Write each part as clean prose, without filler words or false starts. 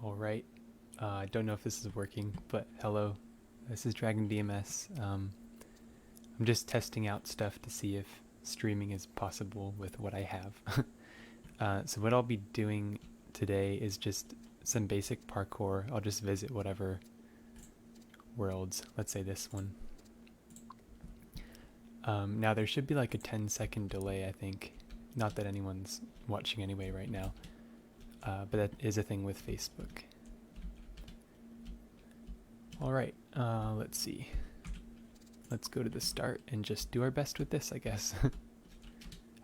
Alright, I don't know if this is working, but hello, this is Dragon BMS. I'm just testing out stuff to see if streaming is possible with what I have. So what I'll be doing today is just some basic parkour. I'll just visit whatever worlds, let's say this one. Now there should be like a 10-second delay, I think. Not that anyone's watching anyway right now. But that is a thing with Facebook. Alright, let's see. Let's go to the start and just do our best with this, I guess.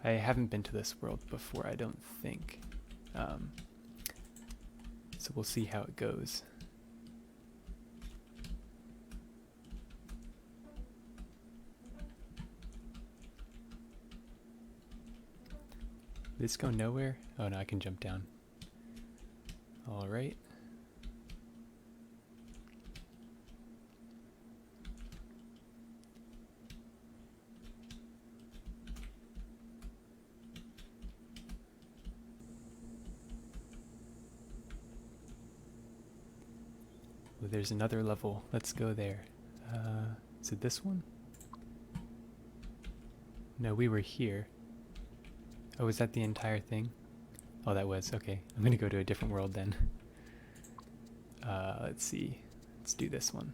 I haven't been to this world before, I don't think. So we'll see how it goes. Did this go nowhere? Oh no, I can jump down. Alright. Well, there's another level. Let's go there. Is it this one? No, we were here. Oh, was that the entire thing? Oh, that was. Okay, I'm gonna go to a different world then. Let's see. Let's do this one.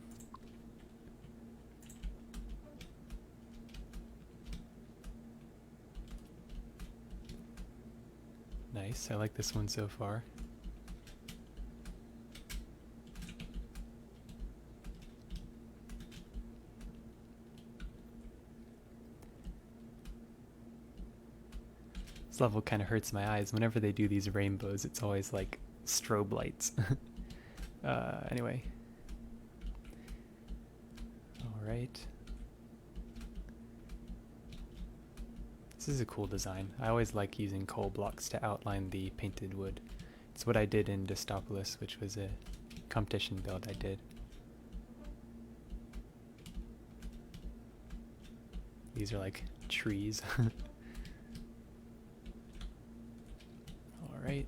Nice, I like this one so far. This level kind of hurts my eyes. Whenever they do these rainbows, it's always like strobe lights. Anyway. Alright. This is a cool design. I always like using coal blocks to outline the painted wood. It's what I did in Dystopolis, which was a competition build I did. These are like trees. Alright.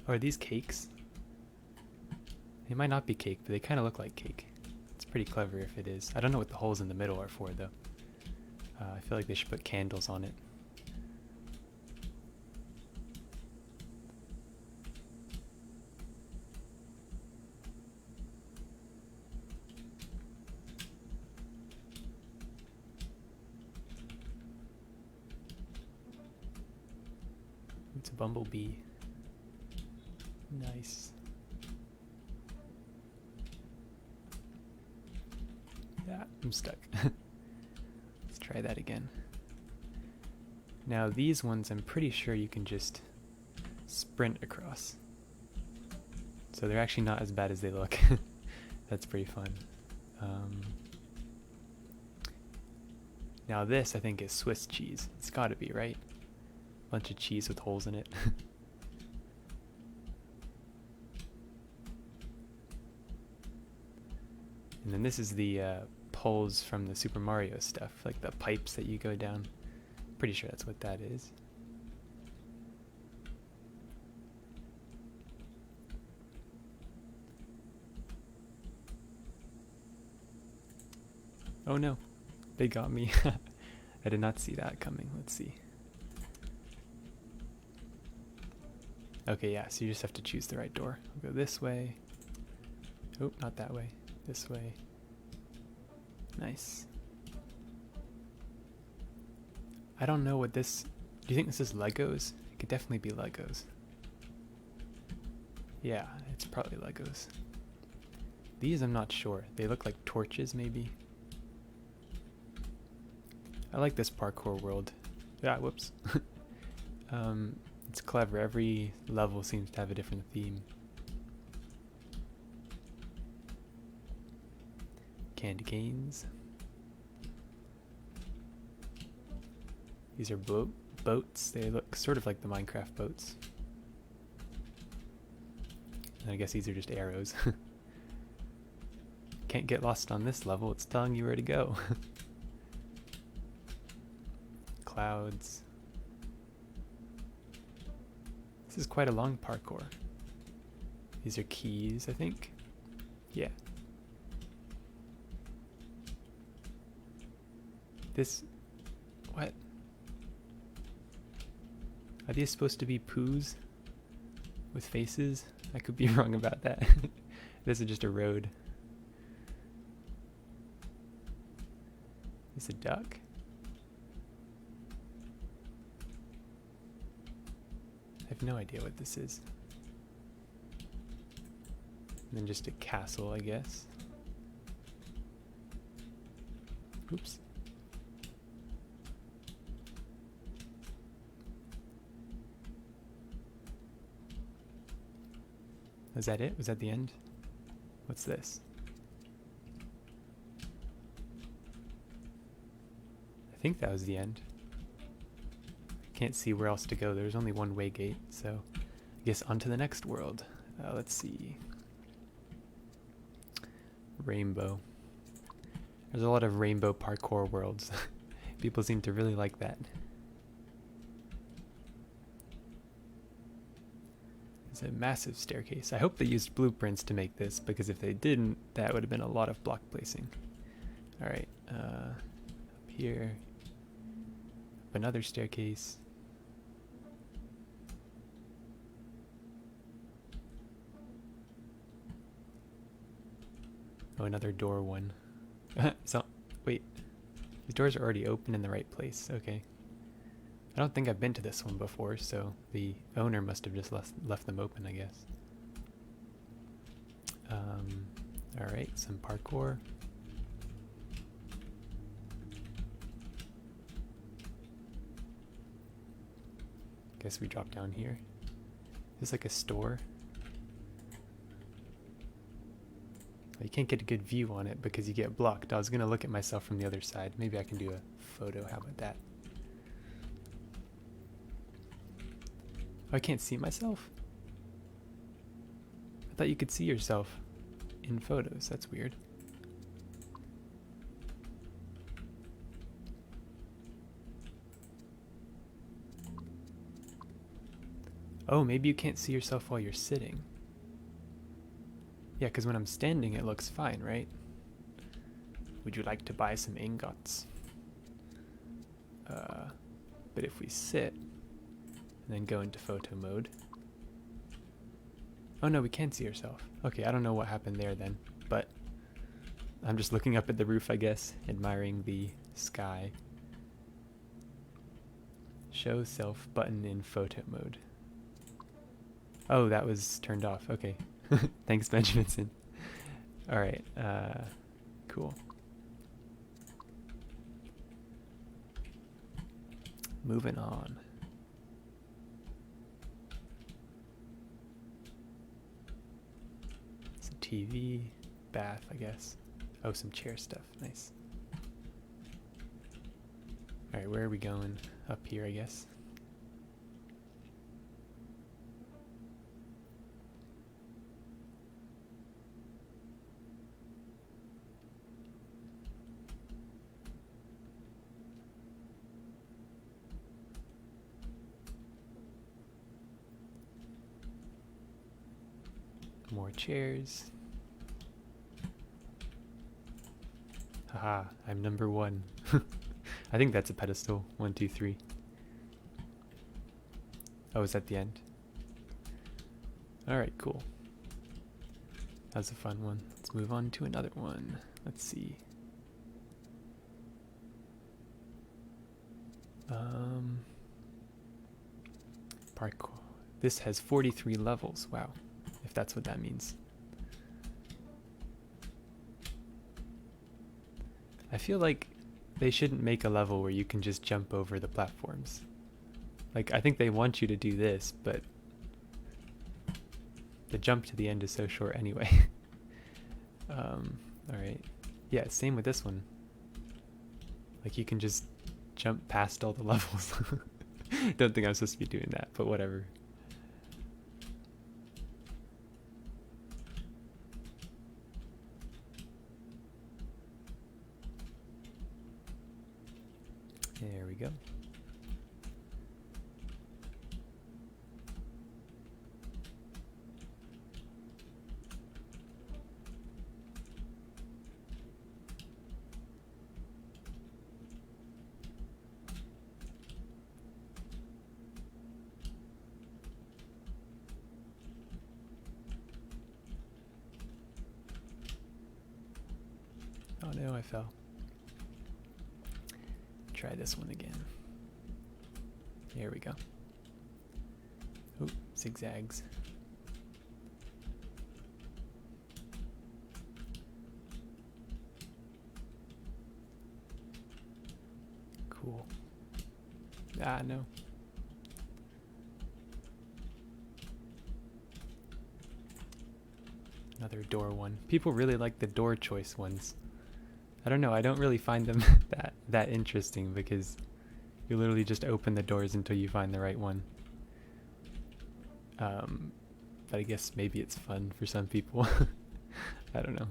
Oh, are these cakes? They might not be cake, but they kind of look like cake. It's pretty clever if it is. I don't know what the holes in the middle are for, though. I feel like they should put candles on it. It's a bumblebee. Nice. Yeah, I'm stuck. Let's try that again. Now these ones I'm pretty sure you can just sprint across. So they're actually not as bad as they look. That's pretty fun. Now this I think is Swiss cheese. It's gotta be, right? Bunch of cheese with holes in it. And then this is the poles from the Super Mario stuff, like the pipes that you go down. Pretty sure that's what that is. Oh no, they got me. I did not see that coming. Let's see. Okay, yeah, so you just have to choose the right door. I'll go this way. Oh, not that way. This way. Nice. I don't know what this... Do you think this is Legos? It could definitely be Legos. Yeah, it's probably Legos. These I'm not sure. They look like torches, maybe? I like this parkour world. Yeah, whoops. It's clever. Every level seems to have a different theme. Candy canes. These are boats. They look sort of like the Minecraft boats. And I guess these are just arrows. Can't get lost on this level. It's telling you where to go. clouds. This is quite a long parkour. These are keys, I think. Yeah. This... what? Are these supposed to be poos with faces? I could be wrong about that. This is just a road. Is a duck? I have no idea what this is. And then just a castle, I guess. Oops. Was that it? Was that the end? What's this? I think that was the end. Can't see where else to go. There's only one way gate, so I guess on to the next world. Let's see. Rainbow. There's a lot of rainbow parkour worlds. People seem to really like that. It's a massive staircase. I hope they used blueprints to make this, because if they didn't, that would have been a lot of block placing. Alright, up here. Up another staircase. Oh, another door one. So, wait. These doors are already open in the right place. Okay. I don't think I've been to this one before, so the owner must have just left them open, I guess. Alright, some parkour. Guess we drop down here. Is this like a store? You can't get a good view on it because you get blocked. I was going to look at myself from the other side. Maybe I can do a photo. How about that? Oh, I can't see myself? I thought you could see yourself in photos. That's weird. Oh, maybe you can't see yourself while you're sitting. Yeah, because when I'm standing, it looks fine, right? Would you like to buy some ingots? But if we sit, and then go into photo mode. Oh no, we can't see ourselves. Okay, I don't know what happened there then, but I'm just looking up at the roof, I guess, admiring the sky. Show self button in photo mode. Oh, that was turned off. Okay. Thanks, Benjaminson. Alright, cool. Moving on. Some TV, bath, I guess. Oh, some chair stuff. Nice. Alright, where are we going? Up here, I guess. More chairs. Haha, I'm number one. I think that's a pedestal. 1, 2, 3. Oh, is that the end? Alright, cool. That was a fun one. Let's move on to another one. Let's see. Parkour. This has 43 levels. Wow. If that's what that means. I feel like they shouldn't make a level where you can just jump over the platforms. Like, I think they want you to do this, but the jump to the end is so short anyway. Alright. Yeah, same with this one. Like, you can just jump past all the levels. Don't think I'm supposed to be doing that, but whatever. There we go. Oh no, I fell. Try this one again. Here we go. Oh, zigzags. Cool. Ah, no. Another door one. People really like the door choice ones. I don't know, I don't really find them that interesting because you literally just open the doors until you find the right one. But I guess maybe it's fun for some people. I don't know.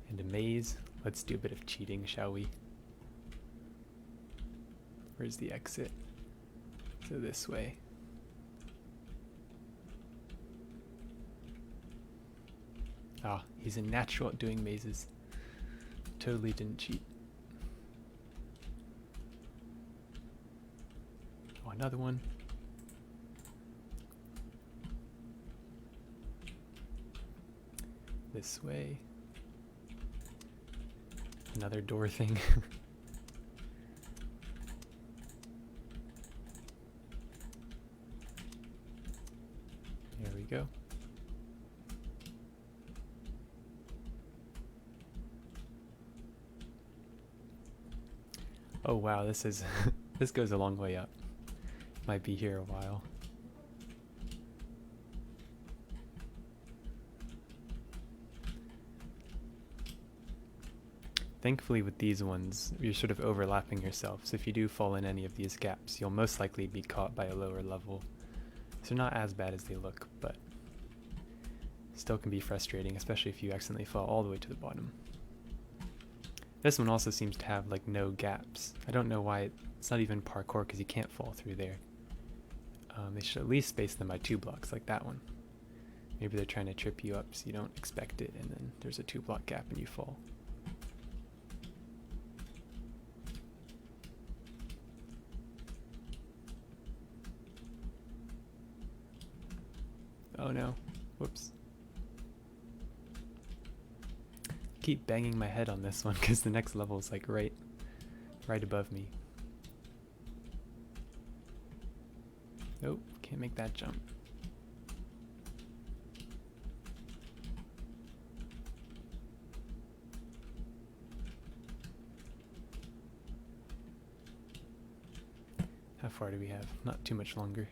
And a maze. Let's do a bit of cheating, shall we? Where's the exit? So this way. Ah, he's a natural at doing mazes. Totally didn't cheat. Oh, another one. This way. Another door thing. There we go. Oh wow, this is this goes a long way up. Might be here a while. Thankfully with these ones, you're sort of overlapping yourself, so if you do fall in any of these gaps, you'll most likely be caught by a lower level. So not as bad as they look, but still can be frustrating, especially if you accidentally fall all the way to the bottom. This one also seems to have like no gaps. I don't know why it's not even parkour because you can't fall through there. They should at least space them by 2 blocks like that one. Maybe they're trying to trip you up so you don't expect it and then there's a 2-block gap and you fall. Oh no, whoops. Keep banging my head on this one because the next level is like right above me. Nope, can't make that jump. How far do we have? Not too much longer.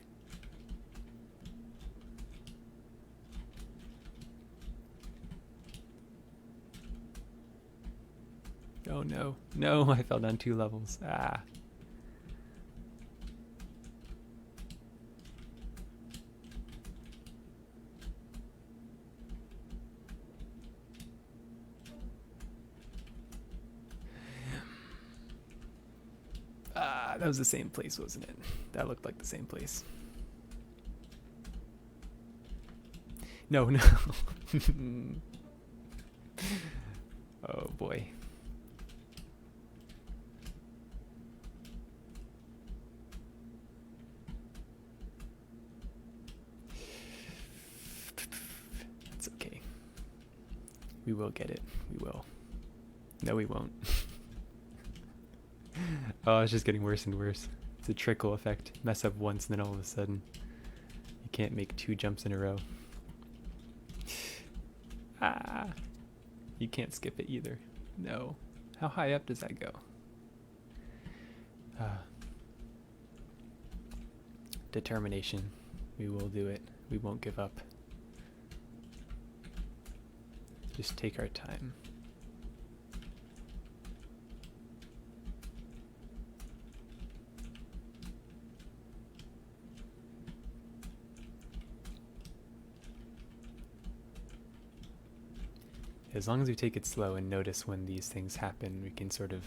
Oh no, no, I fell down 2 levels. Ah. Ah, that was the same place, wasn't it? That looked like the same place. No, no. Oh boy. That's okay. We will get it. We will. No, we won't. Oh, it's just getting worse and worse. It's a trickle effect. Mess up once and then all of a sudden you can't make 2 jumps in a row. Ah. You can't skip it either. No. How high up does that go? Determination. We will do it. We won't give up. Just take our time. As long as we take it slow and notice when these things happen, we can sort of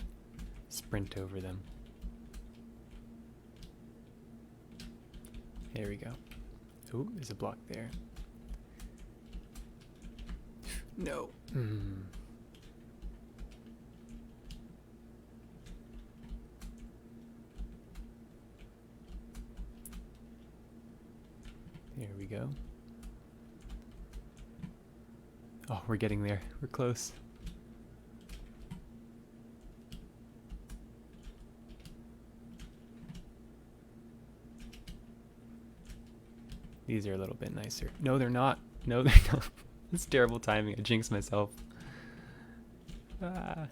sprint over them. There we go. Ooh, there's a block there. No. There we go. Oh, we're getting there. We're close. These are a little bit nicer. No, they're not. No, they're not. It's terrible timing. I jinxed myself. Ah.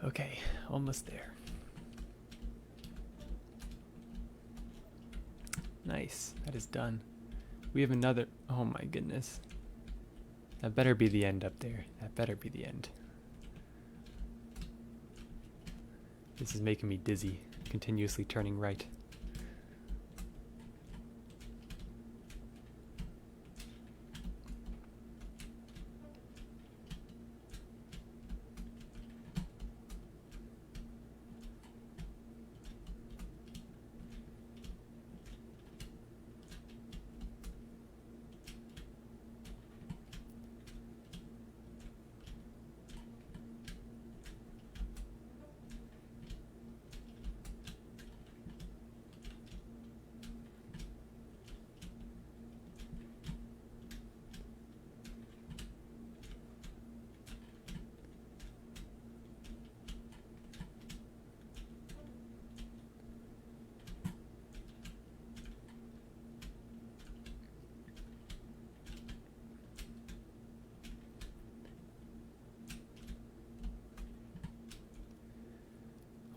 Okay, almost there. Nice, that is done. We have another, oh my goodness. That better be the end up there. That better be the end. This is making me dizzy, continuously turning right.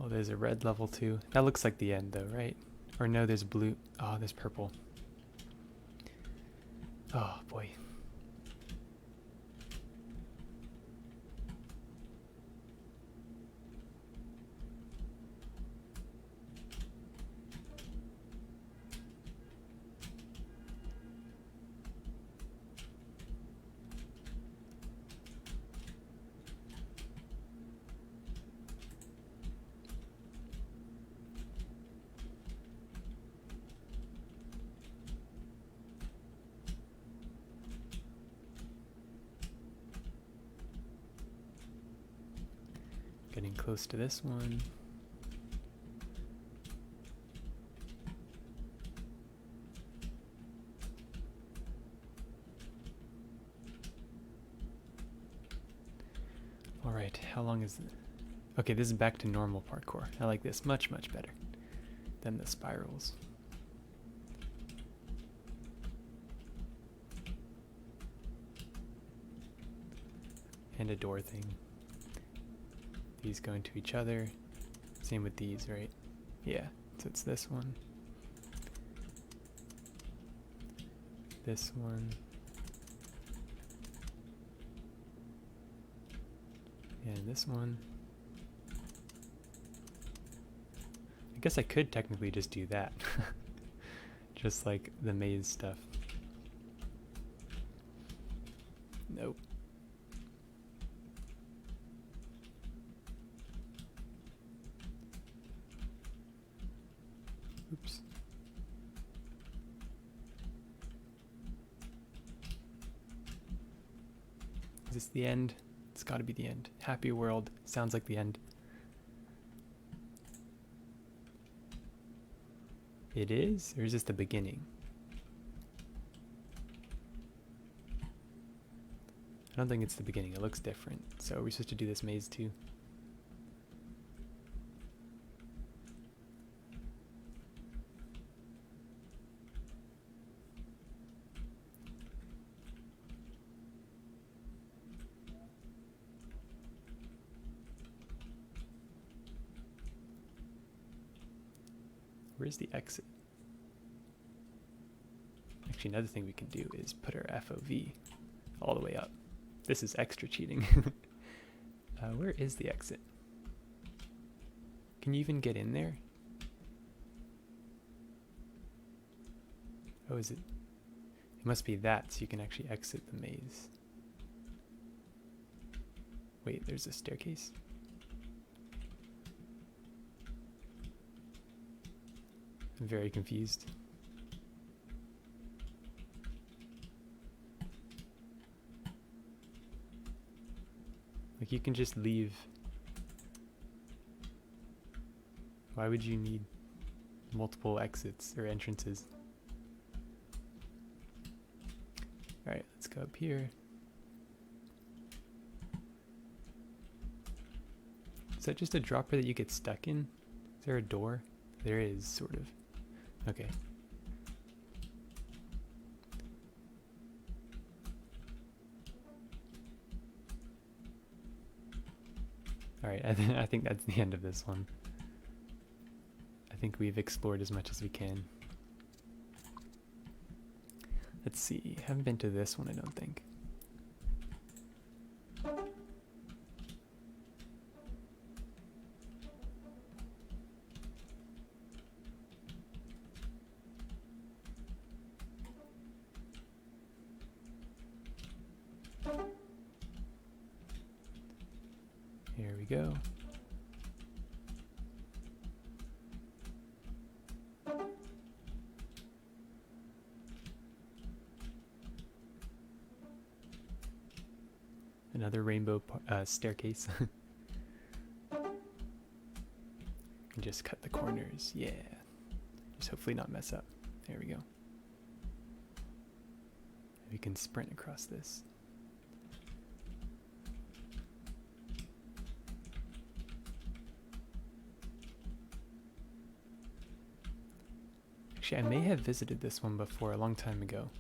Oh, there's a red level too. That looks like the end though, right? Or no, there's blue. Oh, there's purple. Oh boy. Getting close to this one. All right, how long is it? Okay, this is back to normal parkour. I like this much, much better than the spirals. And a door thing. These go into each other. Same with these, right? Yeah, so it's this one. This one. And this one. I guess I could technically just do that. Just like the maze stuff. Nope. Oops. Is this the end? It's got to be the end. Happy world. Sounds like the end. It is? Or is this the beginning? I don't think it's the beginning. It looks different. So are we supposed to do this maze too? Where's the exit? Actually, another thing we can do is put our FOV all the way up. This is extra cheating. Where is the exit? Can you even get in there? Oh, is it? It must be that, so you can actually exit the maze. Wait, there's a staircase? I'm very confused. Like, you can just leave. Why would you need multiple exits or entrances? Alright, let's go up here. Is that just a dropper that you get stuck in? Is there a door? There is, sort of. Okay. Alright, I think that's the end of this one. I think we've explored as much as we can. Let's see, haven't been to this one, I don't think. Here we go. Another rainbow staircase. And just cut the corners. Yeah. Just hopefully not mess up. There we go. We can sprint across this. Actually, I may have visited this one before a long time ago.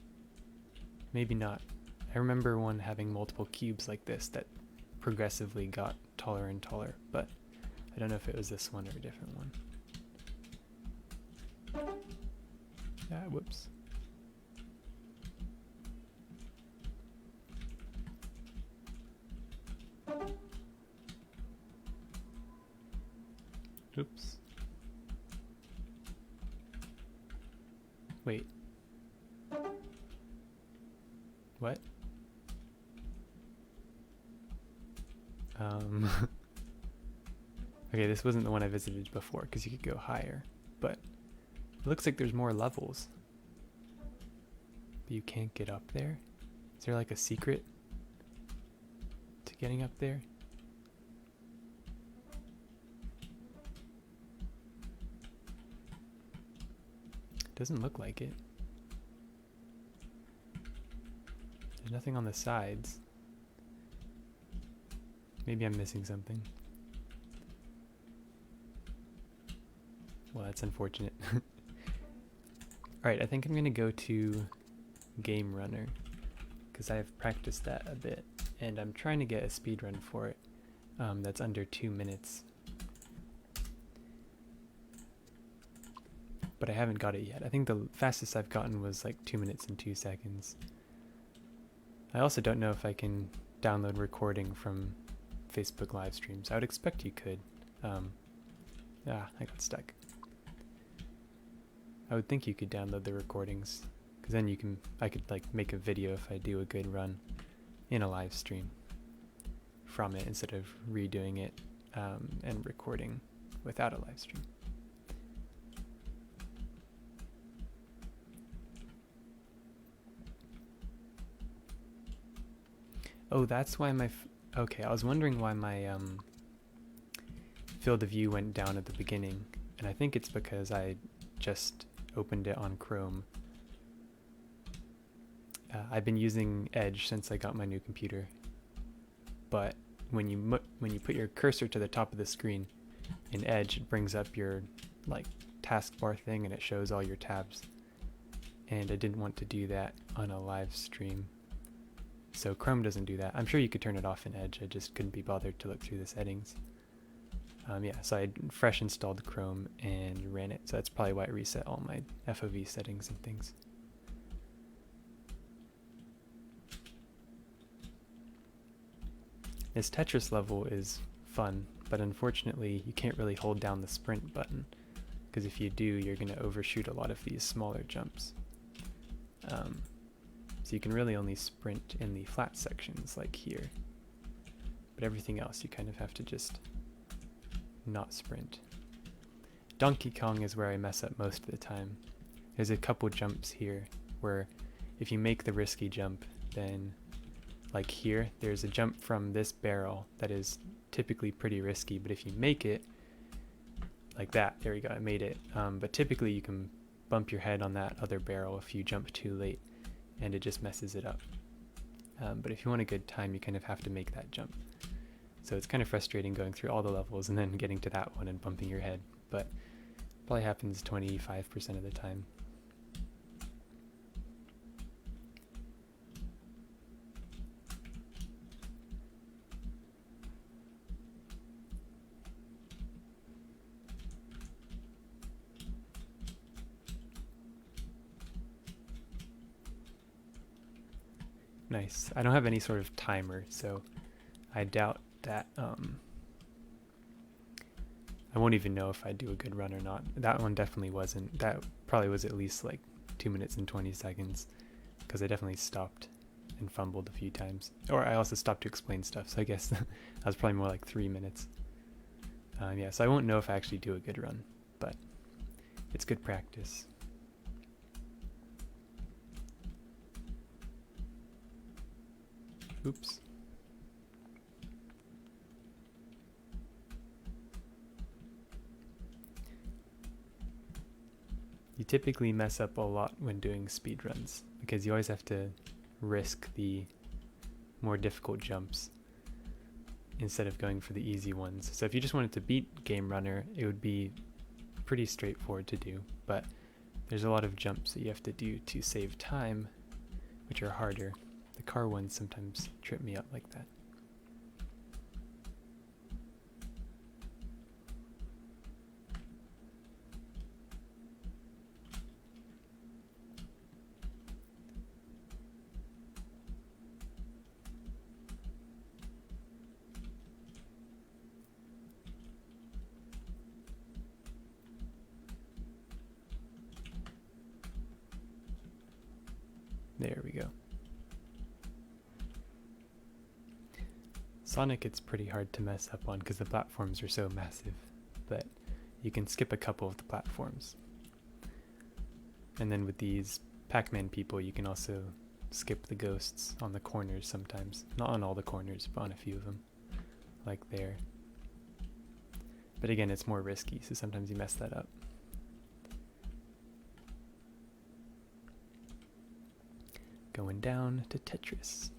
Maybe not. I remember one having multiple cubes like this that progressively got taller and taller, but I don't know if it was this one or a different one. Ah, whoops. Oops. Wait. What? Okay, this wasn't the one I visited before because you could go higher, but it looks like there's more levels. But you can't get up there? Is there like a secret to getting up there? Doesn't look like it. There's nothing on the sides. Maybe I'm missing something. Well, that's unfortunate. Alright, I think I'm going to go to Game Runner because I've practiced that a bit and I'm trying to get a speed run for it that's under 2 minutes. But I haven't got it yet. I think the fastest I've gotten was like 2 minutes and 2 seconds. I also don't know if I can download recording from Facebook live streams. I would expect you could. I got stuck. I would think you could download the recordings, because then I could like make a video if I do a good run in a live stream from it instead of redoing it and recording without a live stream. Oh, that's why my okay, I was wondering why my field of view went down at the beginning, and I think it's because I just opened it on Chrome. I've been using Edge since I got my new computer, but when you put your cursor to the top of the screen in Edge, it brings up your like taskbar thing and it shows all your tabs, and I didn't want to do that on a live stream. So Chrome doesn't do that. I'm sure you could turn it off in Edge. I just couldn't be bothered to look through the settings. Yeah, so I fresh installed Chrome and ran it. So that's probably why it reset all my FOV settings and things. This Tetris level is fun, but unfortunately you can't really hold down the sprint button, because if you do, you're going to overshoot a lot of these smaller jumps. So you can really only sprint in the flat sections like here. but everything else you kind of have to just not sprint. Donkey Kong is where I mess up most of the time. There's a couple jumps here where if you make the risky jump, then like here, there's a jump from this barrel that is typically pretty risky, but if you make it like that, there we go, I made it. But typically you can bump your head on that other barrel if you jump too late, and it just messes it up. But if you want a good time, you kind of have to make that jump. So it's kind of frustrating going through all the levels and then getting to that one and bumping your head, but probably happens 25% of the time. Nice. I don't have any sort of timer, so I doubt that I won't even know if I do a good run or not. That one definitely wasn't. That probably was at least like 2 minutes and 20 seconds because I definitely stopped and fumbled a few times. Or I also stopped to explain stuff, so I guess that was probably more like 3 minutes. Yeah, so I won't know if I actually do a good run, but it's good practice. Oops. You typically mess up a lot when doing speedruns because you always have to risk the more difficult jumps instead of going for the easy ones. So if you just wanted to beat Game Runner, it would be pretty straightforward to do, but there's a lot of jumps that you have to do to save time, which are harder. The car ones sometimes trip me up like that. There we go. Sonic, it's pretty hard to mess up on because the platforms are so massive, but you can skip a couple of the platforms. And then with these Pac-Man people, you can also skip the ghosts on the corners sometimes. Not on all the corners, but on a few of them, like there. But again, it's more risky, so sometimes you mess that up. Going down to Tetris.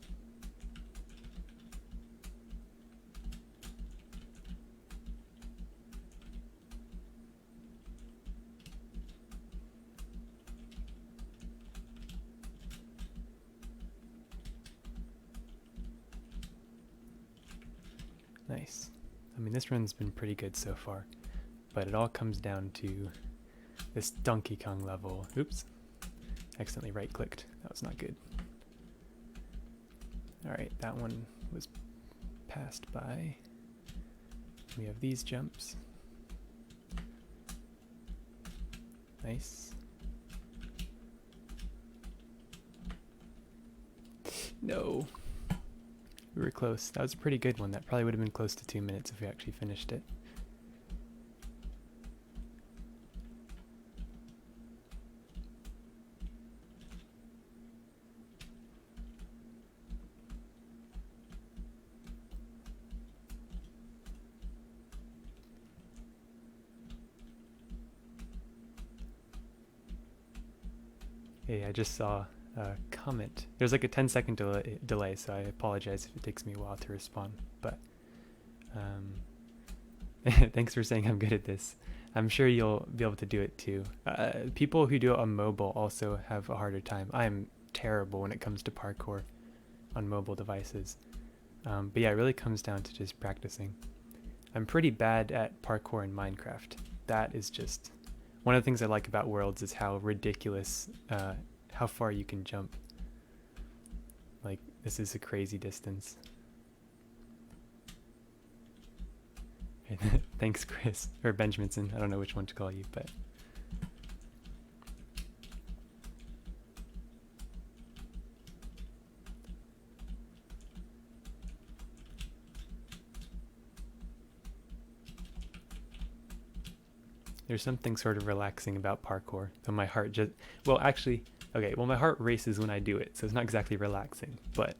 Nice. I mean, this run's been pretty good so far, but it all comes down to this Donkey Kong level. Oops. Accidentally right-clicked. That was not good. Alright, that one was passed by. We have these jumps. Nice. No. We were close. That was a pretty good one. That probably would have been close to 2 minutes if we actually finished it. Hey, I just saw a comment. There's like a 10-second delay, so I apologize if it takes me a while to respond. But thanks for saying I'm good at this. I'm sure you'll be able to do it too. People who do it on mobile also have a harder time. I am terrible when it comes to parkour on mobile devices. But yeah, it really comes down to just practicing. I'm pretty bad at parkour in Minecraft. That is just one of the things I like about Worlds is how ridiculous, how far you can jump. Like, this is a crazy distance. Thanks, Chris, or Benjaminson. I don't know which one to call you, but. There's something sort of relaxing about parkour, though my heart just, well, actually, okay, well, my heart races when I do it, so it's not exactly relaxing, but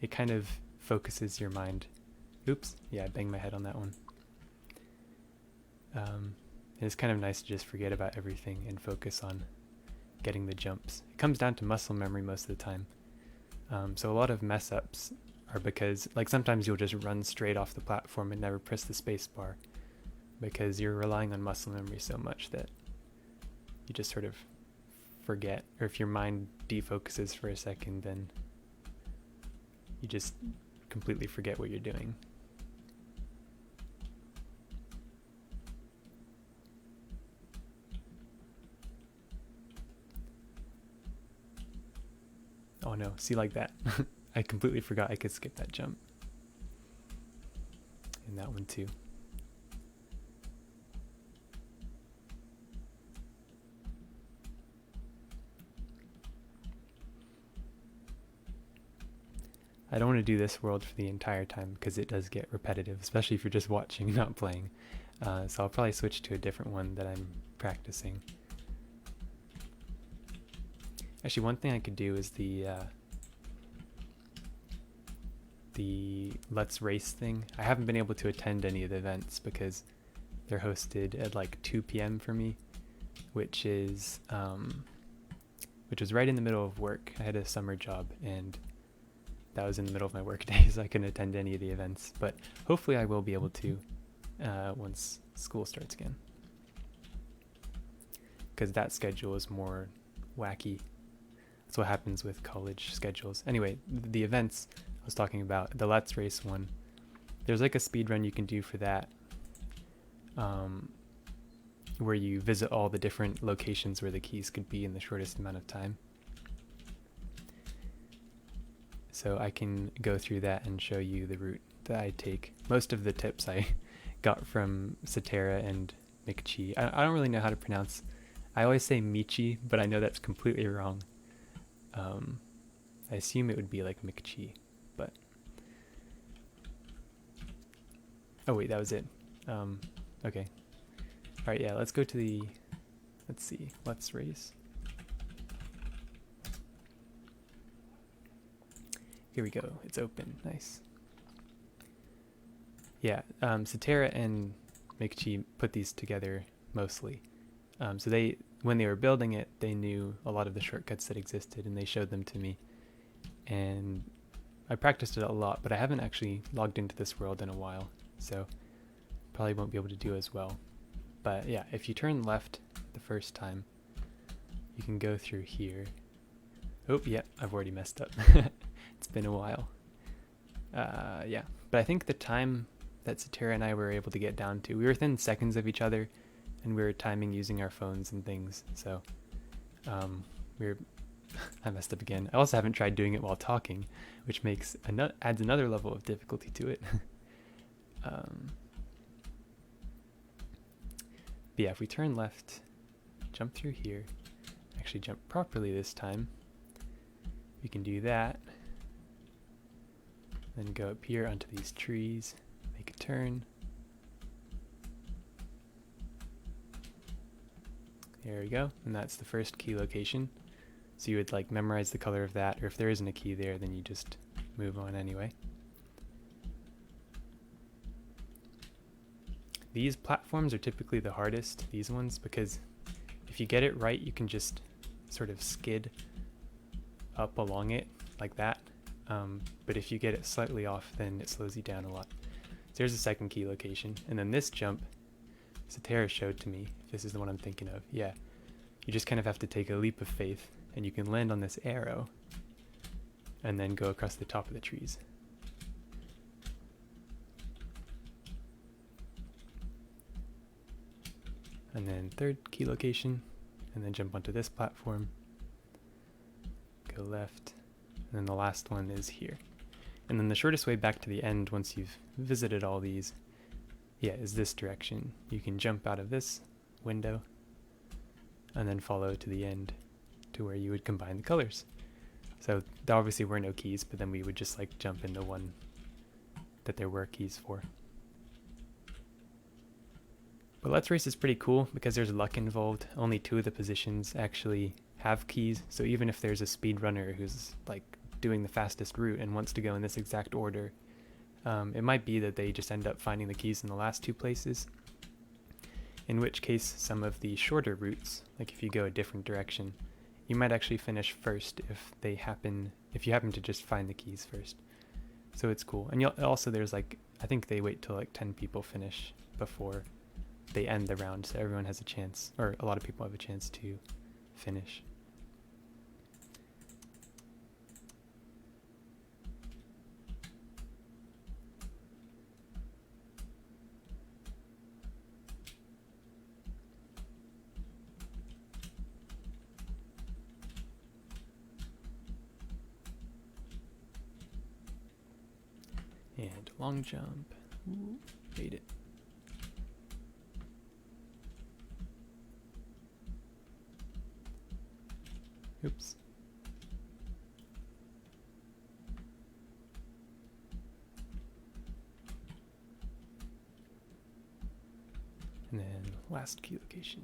it kind of focuses your mind. Oops, yeah, I banged my head on that one. It's kind of nice to just forget about everything and focus on getting the jumps. It comes down to muscle memory most of the time. So a lot of mess ups are because, like, sometimes you'll just run straight off the platform and never press the space bar because you're relying on muscle memory so much that you just sort of forget, or if your mind defocuses for a second, then you just completely forget what you're doing. Oh no, see, like that. I completely forgot I could skip that jump. And that one too. I don't want to do this world for the entire time because it does get repetitive, especially if you're just watching, not playing. So I'll probably switch to a different one that I'm practicing. Actually, one thing I could do is the Let's Race thing. I haven't been able to attend any of the events because they're hosted at like 2 p.m. for me, which was right in the middle of work. I had a summer job and that was in the middle of my work day, so I couldn't attend any of the events, but hopefully I will be able to once school starts again, because that schedule is more wacky. That's what happens with college schedules. Anyway, the events I was talking about, the Let's Race one, there's like a speed run you can do for that, where you visit all the different locations where the keys could be in the shortest amount of time. So I can go through that and show you the route that I take. Most of the tips I got from Satara and Mikchi. I don't really know how to pronounce. I always say Michi, but I know that's completely wrong. I assume it would be like Mikchi, but... Oh wait, that was it. Okay. Alright, yeah, let's go to the... Let's see, Let's Race. Here we go, it's open, nice. Yeah, Satara and Mikchi put these together mostly. So when they were building it, they knew a lot of the shortcuts that existed and they showed them to me. And I practiced it a lot, but I haven't actually logged into this world in a while, so probably won't be able to do as well. But yeah, if you turn left the first time, you can go through here. Oh, yeah, I've already messed up. It's been a while. Yeah, but I think the time that Satara and I were able to get down to, we were within seconds of each other, and we were timing using our phones and things, so I messed up again. I also haven't tried doing it while talking, which adds another level of difficulty to it. But yeah, if we turn left, jump through here, actually jump properly this time, we can do that, then go up here onto these trees, make a turn. There we go, and that's the first key location. So you would like memorize the color of that, or if there isn't a key there, then you just move on anyway. These platforms are typically the hardest, these ones, because if you get it right, you can just sort of skid up along it like that. But if you get it slightly off, then it slows you down a lot. So here's the second key location, and then this jump, Satara showed to me, if this is the one I'm thinking of. Yeah, you just kind of have to take a leap of faith, and you can land on this arrow, and then go across the top of the trees. And then third key location, and then jump onto this platform, go left, and then the last one is here. And then the shortest way back to the end, once you've visited all these, yeah, is this direction. You can jump out of this window, and then follow to the end to where you would combine the colors. So there obviously were no keys, but then we would just like jump into one that there were keys for. But Let's Race is pretty cool because there's luck involved. Only 2 of the positions actually have keys, so even if there's a speedrunner who's like doing the fastest route and wants to go in this exact order, it might be that they just end up finding the keys in the last 2 places, in which case some of the shorter routes, like if you go a different direction, you might actually finish first if you happen to just find the keys first. So it's cool. And also there's like, I think they wait till like 10 people finish before they end the round, so everyone has a chance, or a lot of people have a chance to finish. And long jump. Ooh, made it. Oops. And then last key location.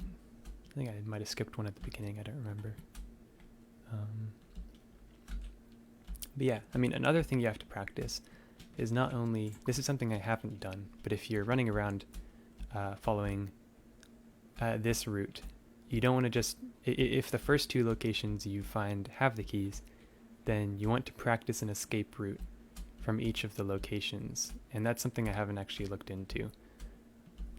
I think I might have skipped one at the beginning, I don't remember. But yeah, I mean, another thing you have to practice is not only, this is something I haven't done, but if you're running around following this route, you don't want to just, if the first 2 locations you find have the keys, then you want to practice an escape route from each of the locations. And that's something I haven't actually looked into.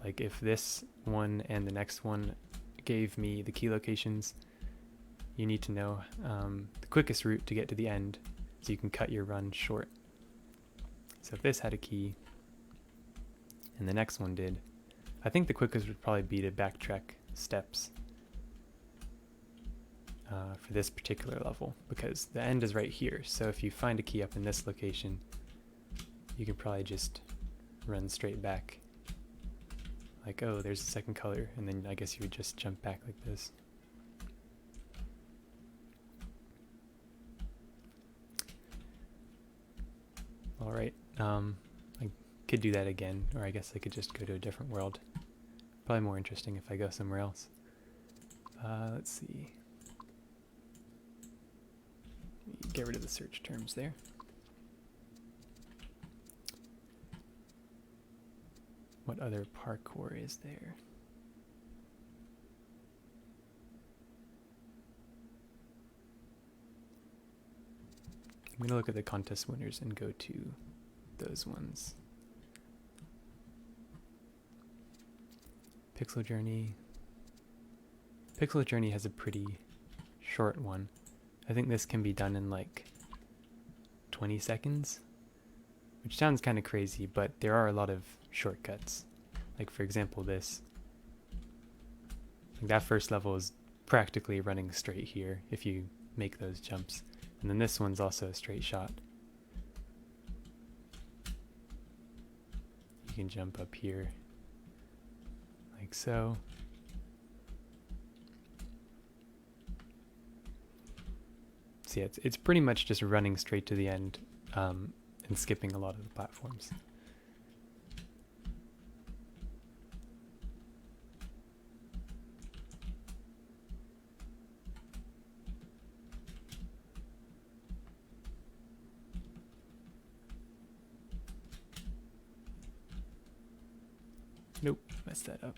Like if this one and the next one gave me the key locations, you need to know the quickest route to get to the end so you can cut your run short. So if this had a key and the next one did, I think the quickest would probably be to backtrack steps for this particular level, because the end is right here. So if you find a key up in this location, you can probably just run straight back. Like, oh, there's the second color, and then I guess you would just jump back like this. Alright, I could do that again, or I guess I could just go to a different world. Probably more interesting if I go somewhere else. Let's see. Get rid of the search terms there. What other parkour is there? I'm going to look at the contest winners and go to those ones. Pixel Journey. Pixel Journey has a pretty short one. I think this can be done in like 20 seconds, which sounds kind of crazy, but there are a lot of shortcuts. Like for example this. Like that first level is practically running straight here if you make those jumps. And then this one's also a straight shot. You can jump up here like so. So yeah, it's pretty much just running straight to the end and skipping a lot of the platforms. Nope, messed that up.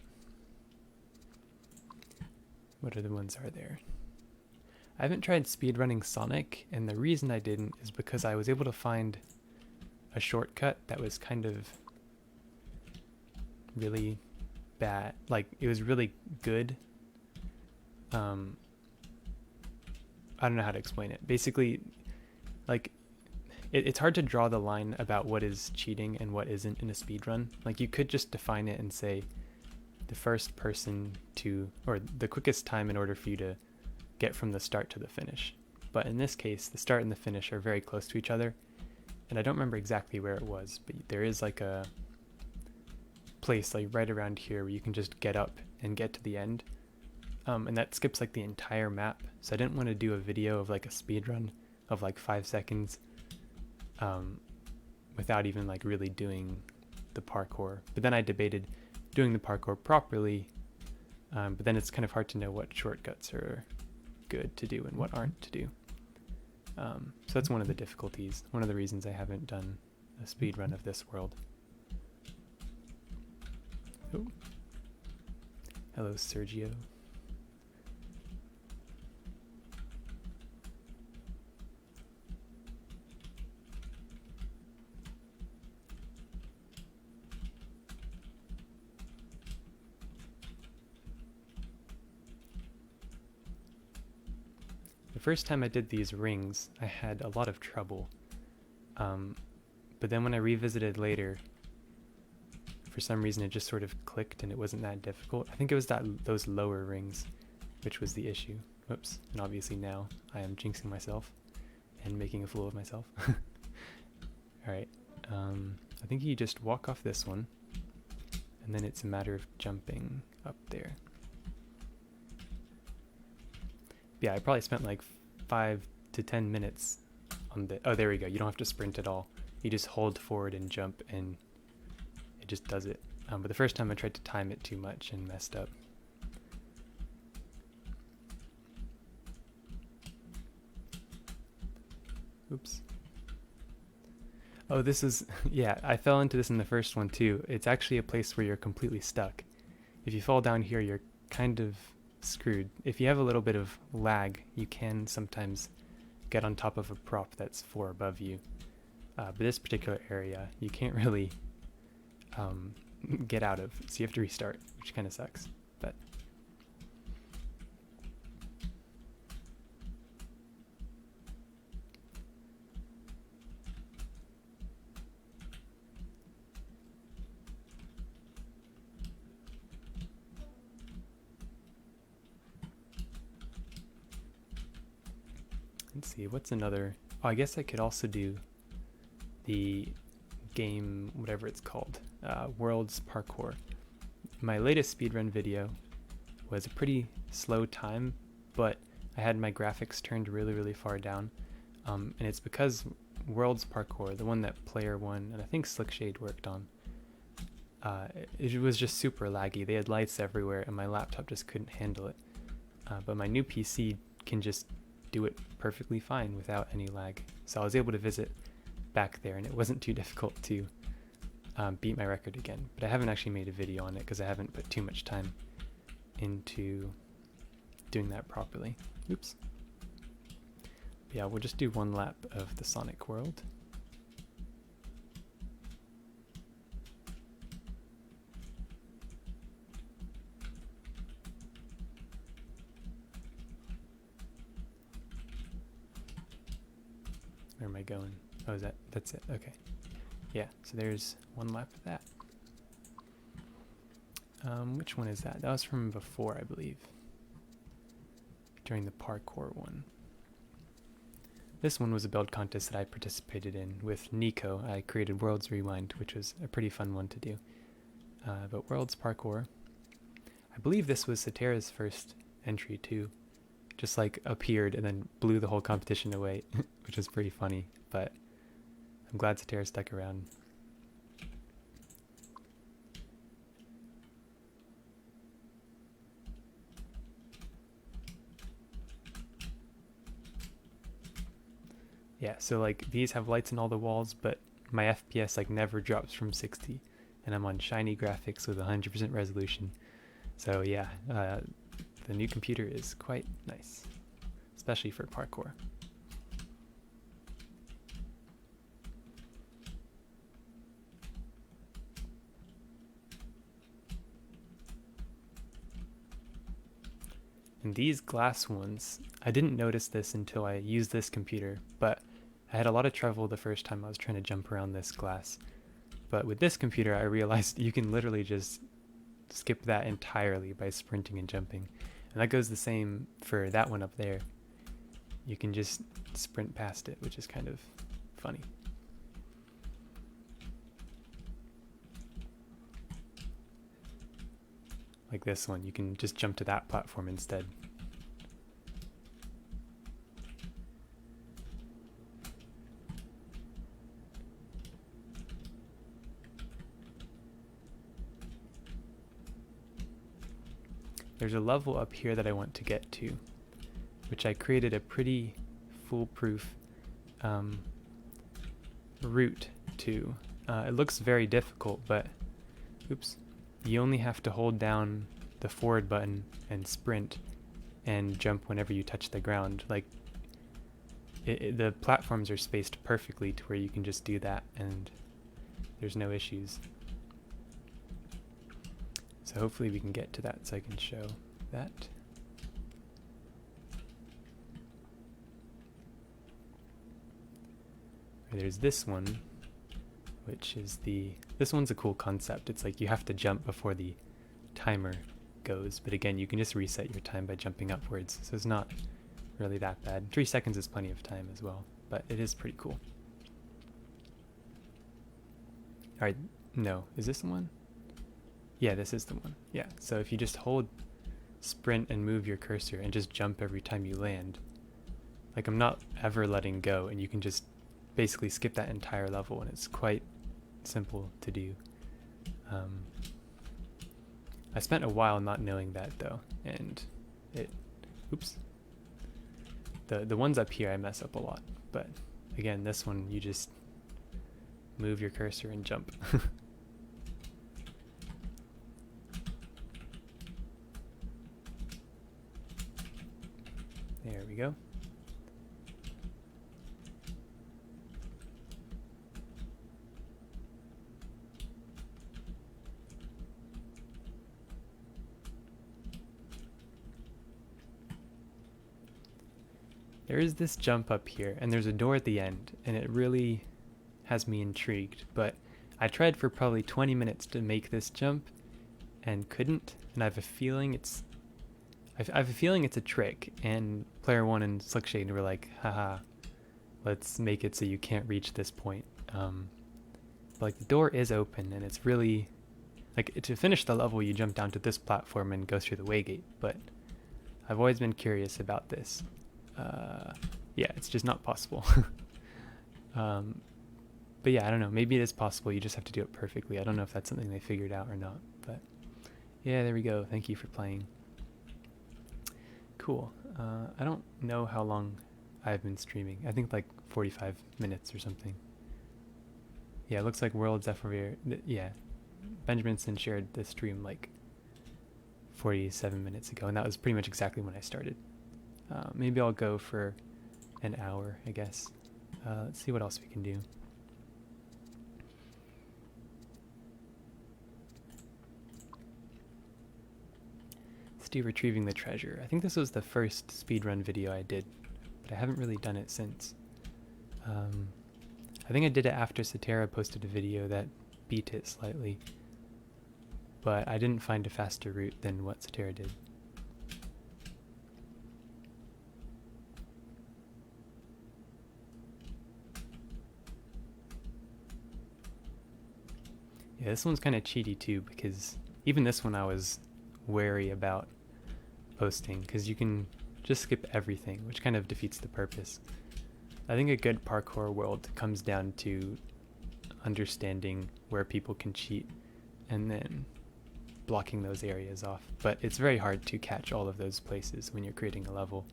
What other ones are there? I haven't tried speedrunning Sonic, and the reason I didn't is because I was able to find a shortcut that was kind of really bad. Like, it was really good. I don't know how to explain it. Basically, like, it's hard to draw the line about what is cheating and what isn't in a speedrun. Like, you could just define it and say the first person to, or the quickest time in order for you to get from the start to the finish. But in this case, the start and the finish are very close to each other. And I don't remember exactly where it was, but there is like a place like right around here where you can just get up and get to the end. And that skips like the entire map. So I didn't want to do a video of like a speedrun of like 5 seconds without even like really doing the parkour. But then I debated, doing the parkour properly, but then it's kind of hard to know what shortcuts are good to do and what aren't to do. So that's one of the difficulties, one of the reasons I haven't done a speed run of this world. Oh. Hello, Sergio. The first time I did these rings, I had a lot of trouble. But then when I revisited later, for some reason it just sort of clicked and it wasn't that difficult. I think it was those lower rings, which was the issue. Whoops. And obviously now I am jinxing myself and making a fool of myself. Alright. I think you just walk off this one, and then it's a matter of jumping up there. Yeah, I probably spent like 5 to 10 minutes on the... Oh, there we go. You don't have to sprint at all. You just hold forward and jump, and it just does it. But the first time I tried to time it too much and messed up. Oops. Oh, this is... Yeah, I fell into this in the first one too. It's actually a place where you're completely stuck. If you fall down here, you're kind of screwed. If you have a little bit of lag, you can sometimes get on top of a prop that's 4 above you. But this particular area, you can't really get out of, so you have to restart, which kind of sucks. But let's see, what's another... Oh, I guess I could also do the game, whatever it's called, Worlds Parkour. My latest speedrun video was a pretty slow time, but I had my graphics turned really, really far down. And it's because Worlds Parkour, the one that Player One and I think Slickshade worked on, it was just super laggy. They had lights everywhere and my laptop just couldn't handle it. But my new PC can just do it perfectly fine without any lag. So I was able to visit back there and it wasn't too difficult to beat my record again. But I haven't actually made a video on it because I haven't put too much time into doing that properly. Oops. Yeah, we'll just do one lap of the Sonic world. Where am I going? Oh, is that's it? Okay. Yeah, so there's one lap of that. Which one is that? That was from before, I believe. During the parkour one. This one was a build contest that I participated in with Nico. I created Worlds Rewind, which was a pretty fun one to do. But Worlds Parkour, I believe this was Satera's first entry too. Just like appeared and then blew the whole competition away, which was pretty funny, but I'm glad Satera stuck around. Yeah, so like these have lights in all the walls, but my FPS like never drops from 60, and I'm on shiny graphics with 100% resolution. So yeah, the new computer is quite nice, especially for parkour. And these glass ones, I didn't notice this until I used this computer, but I had a lot of trouble the first time I was trying to jump around this glass. But with this computer, I realized you can literally just skip that entirely by sprinting and jumping. And that goes the same for that one up there. You can just sprint past it, which is kind of funny. Like this one, you can just jump to that platform instead. there's a level up here that I want to get to, which I created a pretty foolproof route to. It looks very difficult, but oops, you only have to hold down the forward button and sprint and jump whenever you touch the ground. Like the platforms are spaced perfectly to where you can just do that and there's no issues. So hopefully we can get to that so I can show that. There's this one, which is this one's a cool concept. It's like you have to jump before the timer goes, but again, you can just reset your time by jumping upwards, so it's not really that bad. 3 seconds is plenty of time as well, but it is pretty cool. Alright, no, is this the one? Yeah, this is the one. Yeah, so if you just hold sprint and move your cursor and just jump every time you land, like I'm not ever letting go, and you can just basically skip that entire level, and it's quite simple to do. I spent a while not knowing that though, and oops. The ones up here I mess up a lot, but again, this one you just move your cursor and jump. There we go. There is this jump up here, and there's a door at the end, and it really has me intrigued, but I tried for probably 20 minutes to make this jump and couldn't, and I have a feeling it's a trick, and player 1 and Slickshade were like, haha, let's make it so you can't reach this point. But like the door is open, and it's really, like to finish the level you jump down to this platform and go through the waygate, but I've always been curious about this. Yeah, it's just not possible. But yeah, I don't know, maybe it is possible, you just have to do it perfectly. I don't know if that's something they figured out or not, but yeah, there we go. Thank you for playing. Cool. I don't know how long I've been streaming. I think like 45 minutes or something. Yeah, it looks like World's FRVR. Yeah, Benjaminson shared the stream like 47 minutes ago, and that was pretty much exactly when I started. Maybe I'll go for an hour, I guess. Let's see what else we can do. Let's do retrieving the treasure. I think this was the first speedrun video I did, but I haven't really done it since. I think I did it after Satera posted a video that beat it slightly, but I didn't find a faster route than what Satera did. Yeah, this one's kind of cheaty too, because even this one I was wary about posting, because you can just skip everything, which kind of defeats the purpose. I think a good parkour world comes down to understanding where people can cheat and then blocking those areas off, but it's very hard to catch all of those places when you're creating a level.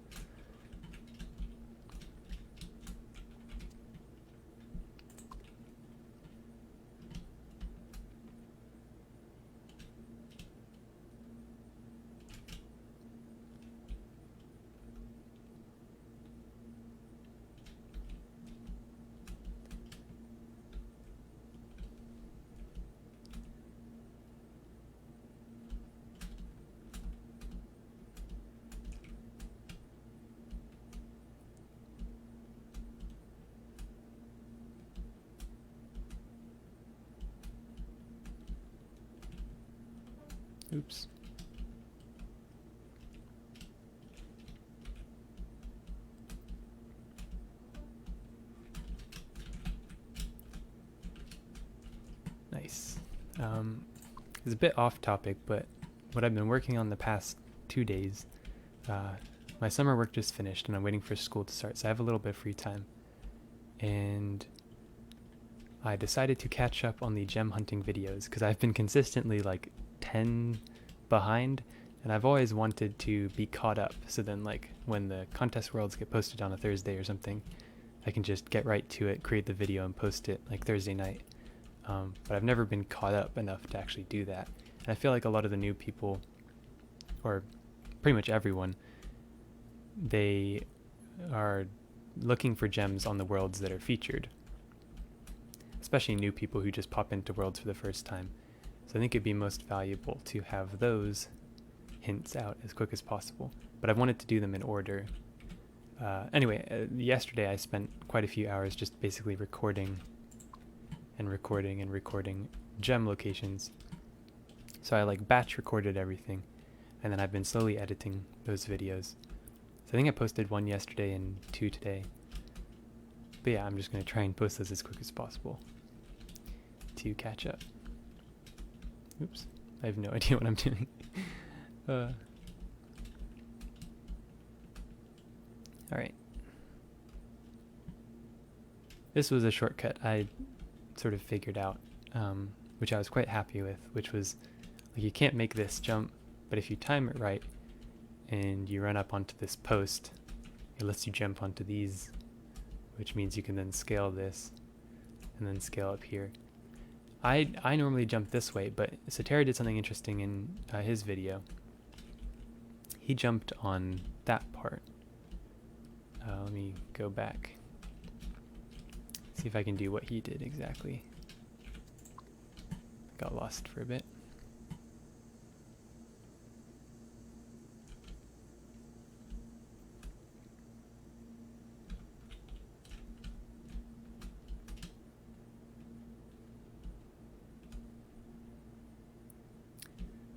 Oops. Nice. It's a bit off topic, but what I've been working on the past 2 days, my summer work just finished and I'm waiting for school to start, so I have a little bit of free time. And I decided to catch up on the gem hunting videos because I've been consistently like 10 behind, And I've always wanted to be caught up, so then like when the contest worlds get posted on a Thursday or something, I can just get right to it, create the video and post it like Thursday night. But I've never been caught up enough to actually do that. And I feel like a lot of the new people, or pretty much everyone, they are looking for gems on the worlds that are featured, especially new people who just pop into worlds for the first time. So I think it'd be most valuable to have those hints out as quick as possible, but I wanted to do them in order. Anyway, yesterday I spent quite a few hours just basically recording gem locations. So I like batch recorded everything, and then I've been slowly editing those videos. So I think I posted 1 yesterday and 2 today. But yeah, I'm just going to try and post those as quick as possible to catch up. Oops, I have no idea what I'm doing. Alright. This was a shortcut I sort of figured out, which I was quite happy with, which was, like, you can't make this jump, but if you time it right and you run up onto this post, it lets you jump onto these, which means you can then scale this and then scale up here. I normally jump this way, but Satera did something interesting in his video. He jumped on that part. Let me go back. See if I can do what he did exactly. Got lost for a bit.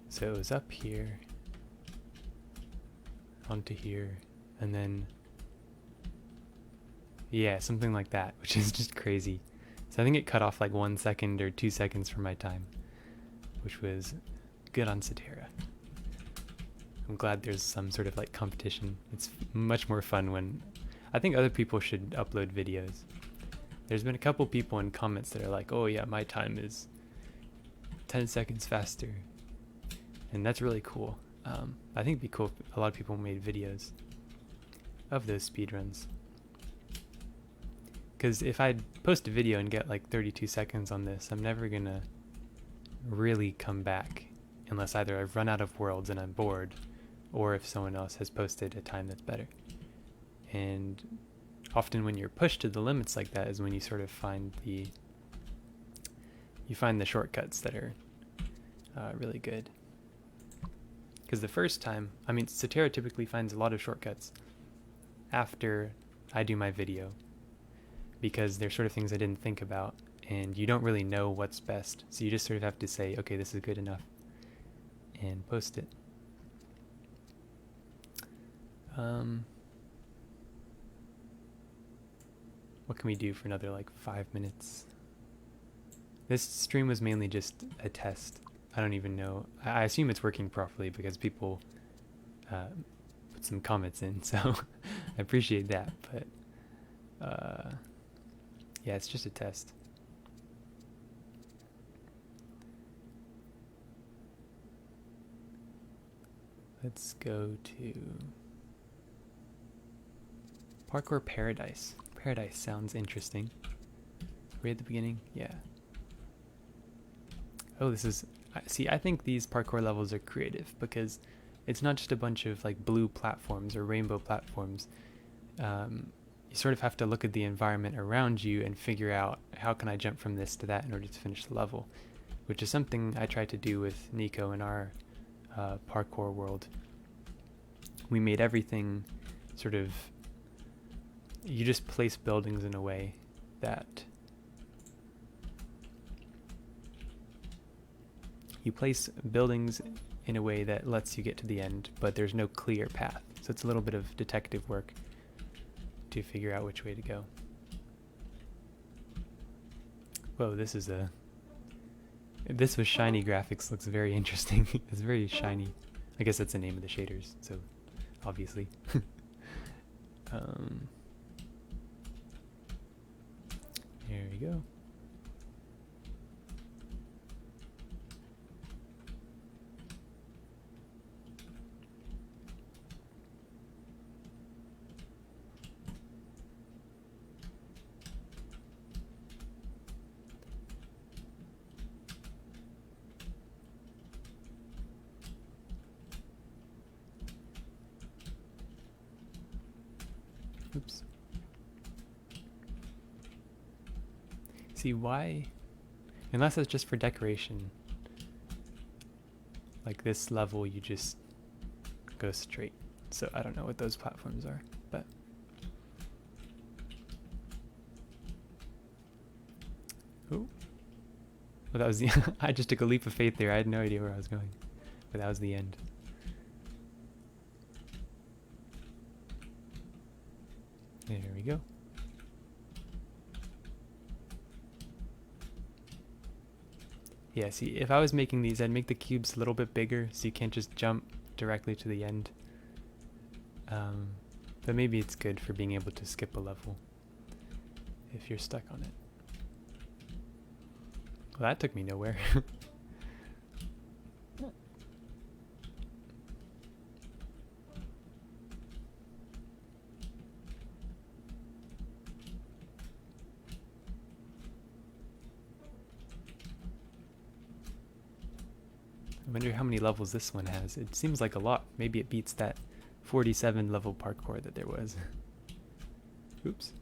So it was up here, onto here, and then, yeah, something like that, which is just crazy. So I think it cut off like 1 second or 2 seconds from my time, which was good on Satera. I'm glad there's some sort of like competition. It's much more fun when, I think other people should upload videos. There's been a couple people in comments that are like, oh yeah, my time is 10 seconds faster. And that's really cool. I think it'd be cool if a lot of people made videos of those speedruns. Because if I post a video and get like 32 seconds on this, I'm never gonna really come back unless either I've run out of worlds and I'm bored, or if someone else has posted a time that's better. And often when you're pushed to the limits like that is when you sort of find the shortcuts that are really good. Because the first time, I mean, Satera typically finds a lot of shortcuts after I do my video, because they're sort of things I didn't think about, and you don't really know what's best, so you just sort of have to say, okay, this is good enough, and post it. What can we do for another like 5 minutes? This stream was mainly just a test. I don't even know. I assume it's working properly because people put some comments in, so I appreciate that, but yeah, it's just a test. Let's go to Parkour Paradise. Paradise sounds interesting. Right at the beginning? Yeah. Oh, this is... See, I think these parkour levels are creative because it's not just a bunch of like blue platforms or rainbow platforms. You sort of have to look at the environment around you and figure out how can I jump from this to that in order to finish the level, which is something I tried to do with Nico in our parkour world. We made everything sort of... You just place buildings in a way that... You place buildings in a way that lets you get to the end, but there's no clear path. So it's a little bit of detective work to figure out which way to go. Whoa, this is a... This with shiny graphics looks very interesting. It's very shiny. I guess that's the name of the shaders, so obviously. There we go. Oops. See, why? Unless it's just for decoration. Like this level, you just go straight. So I don't know what those platforms are, but. Ooh. Well, that was the. I just took a leap of faith there. I had no idea where I was going, but that was the end. There we go. Yeah, see, if I was making these, I'd make the cubes a little bit bigger so you can't just jump directly to the end. But maybe it's good for being able to skip a level if you're stuck on it. Well, that took me nowhere. I wonder how many levels this one has. It seems like a lot. Maybe it beats that 47 level parkour that there was. Oops.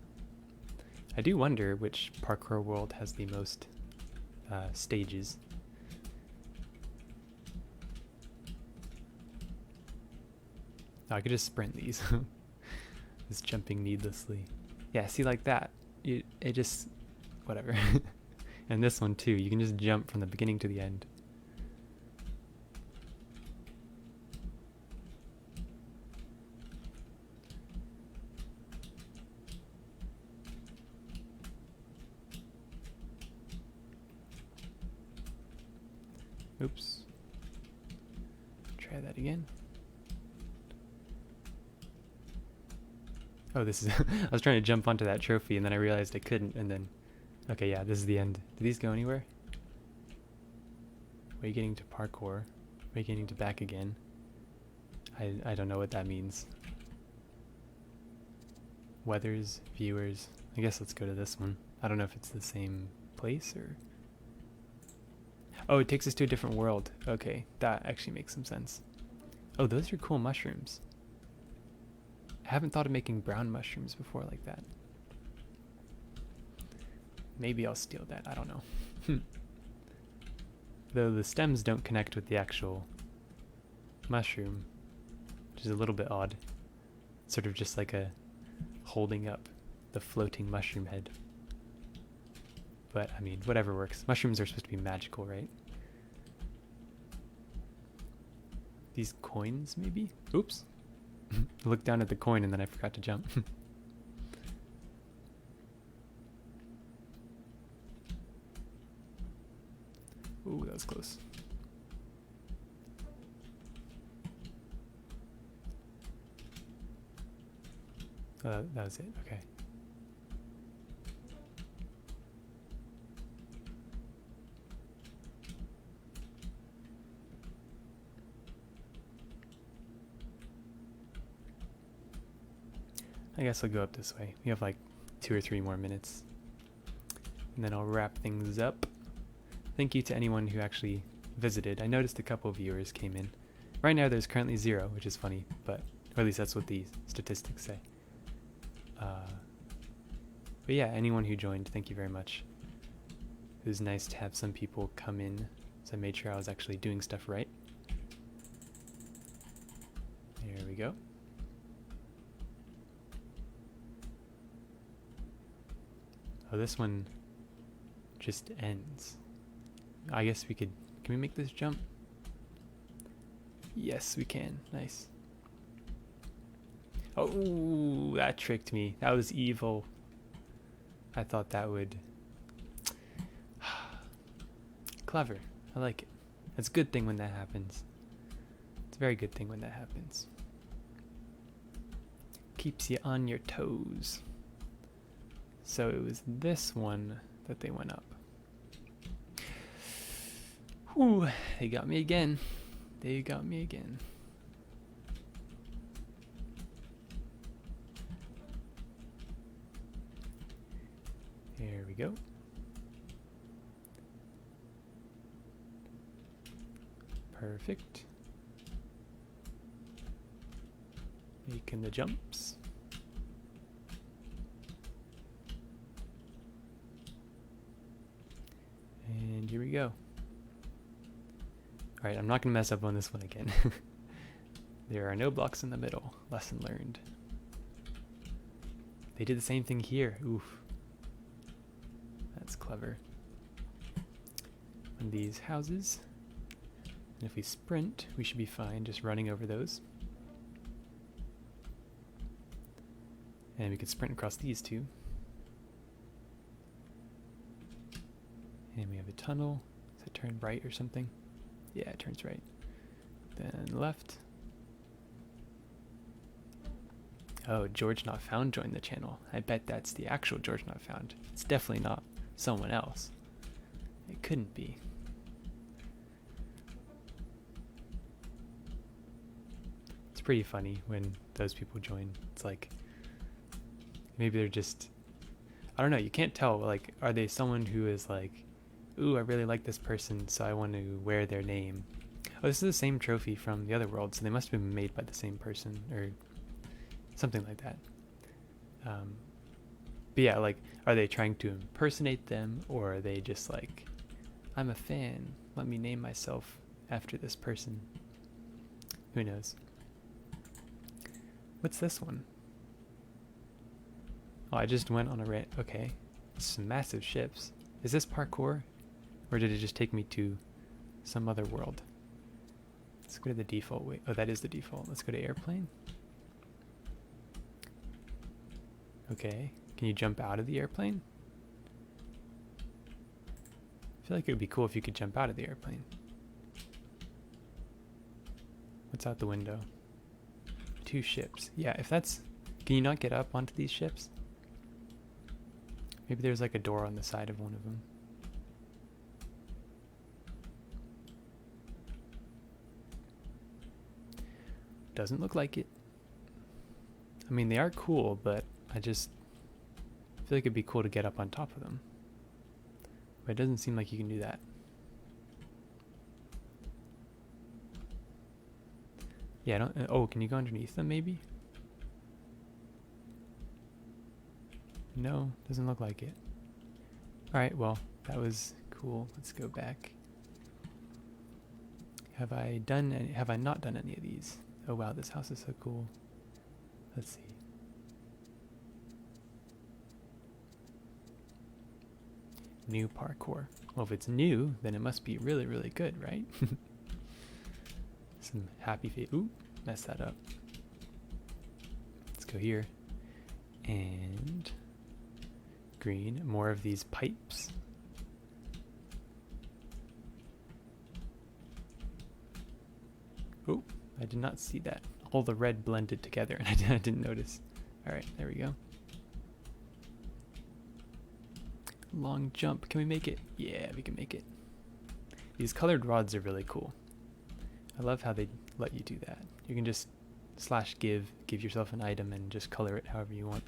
I do wonder which parkour world has the most stages. Oh, I could just sprint these. Just jumping needlessly. Yeah, see, like that. It just... whatever. And this one too. You can just jump from the beginning to the end. Oops. Try that again. Oh, this is... I was trying to jump onto that trophy and then I realized I couldn't, and then... Okay, yeah, this is the end. Do these go anywhere? Are you getting to parkour? Are you getting to back again? I don't know what that means. Weathers, viewers. I guess let's go to this one. I don't know if it's the same place or... Oh, it takes us to a different world. Okay, that actually makes some sense. Oh, those are cool mushrooms. I haven't thought of making brown mushrooms before like that. Maybe I'll steal that, I don't know. Though the stems don't connect with the actual mushroom, which is a little bit odd. Sort of just like a holding up the floating mushroom head. But, I mean, whatever works. Mushrooms are supposed to be magical, right? These coins, maybe? Oops. I looked down at the coin and then I forgot to jump. Ooh, that was close. Oh, that was it, okay. I guess I'll go up this way. We have like 2 or 3 more minutes. And then I'll wrap things up. Thank you to anyone who actually visited. I noticed a couple of viewers came in. Right now there's currently 0, which is funny, but or at least that's what the statistics say. But yeah, anyone who joined, thank you very much. It was nice to have some people come in, so I made sure I was actually doing stuff right. There we go. Oh, this one just ends. I guess we could... Can we make this jump? Yes, we can. Nice. Oh, that tricked me. That was evil. I thought that would... Clever. I like it. It's a good thing when that happens. It's a very good thing when that happens. Keeps you on your toes. So it was this one that they went up. Whew, they got me again. They got me again. There we go. Perfect. Making the jumps. here we go. Alright, I'm not going to mess up on this one again. There are no blocks in the middle. Lesson learned. They did the same thing here. Oof. That's clever. On these houses. And if we sprint, we should be fine just running over those. And we could sprint across these two. And we have a tunnel. Does it turn right or something? Yeah, it turns right. Then left. Oh, George Not Found joined the channel. I bet that's the actual George Not Found. It's definitely not someone else. It couldn't be. It's pretty funny when those people join. It's like, maybe they're just, I don't know, you can't tell, like, are they someone who is like, ooh, I really like this person, so I want to wear their name. Oh, this is the same trophy from the other world, so they must have been made by the same person, or something like that. But yeah, like, are they trying to impersonate them, or are they just like, I'm a fan, let me name myself after this person? Who knows? What's this one? Oh, I just went on a rant. Okay, some massive ships. Is this parkour? Or did it just take me to some other world? Let's go to the default. Wait, oh, that is the default. Let's go to airplane. Okay, can you jump out of the airplane? I feel like it would be cool if you could jump out of the airplane. What's out the window? 2 ships. Yeah, if that's... Can you not get up onto these ships? Maybe there's like a door on the side of one of them. Doesn't look like it. I mean, they are cool, but I just feel like it'd be cool to get up on top of them. But it doesn't seem like you can do that. Yeah, I don't... Oh, can you go underneath them, maybe? No, doesn't look like it. Alright, well, that was cool. Let's go back. Have I not done any of these? Oh wow, this house is so cool. Let's see. New parkour. Well, if it's new, then it must be really, really good, right? Some happy face. Ooh, messed that up. Let's go here. And green. More of these pipes. Oh, I did not see that. All the red blended together and I didn't notice. Alright, there we go. Long jump. Can we make it? Yeah, we can make it. These colored rods are really cool. I love how they let you do that. You can just /give yourself an item and just color it however you want.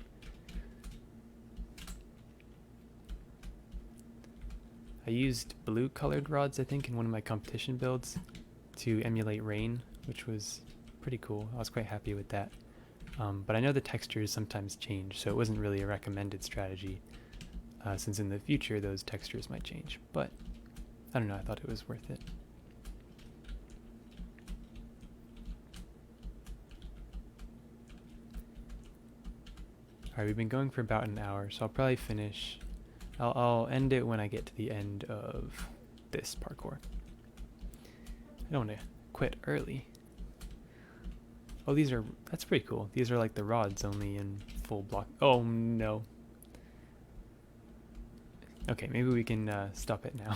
I used blue colored rods, I think, in one of my competition builds to emulate rain, which was pretty cool. I was quite happy with that. But I know the textures sometimes change, so it wasn't really a recommended strategy, since in the future those textures might change. But I don't know, I thought it was worth it. Alright, we've been going for about an hour, so I'll probably finish. I'll end it when I get to the end of this parkour. I don't want to quit early. Oh, that's pretty cool. These are like the rods, only in full block. Oh no. Okay, maybe we can stop it now.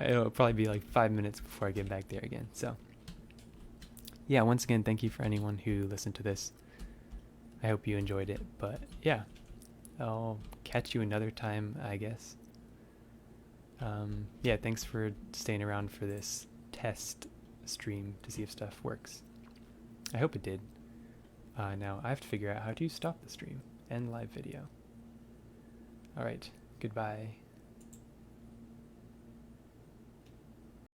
It'll probably be like 5 minutes before I get back there again. So yeah, once again, thank you for anyone who listened to this. I hope you enjoyed it, but yeah, I'll catch you another time, I guess. Yeah, thanks for staying around for this test stream to see if stuff works. I hope it did. Now I have to figure out how to stop the stream and live video. Alright, goodbye.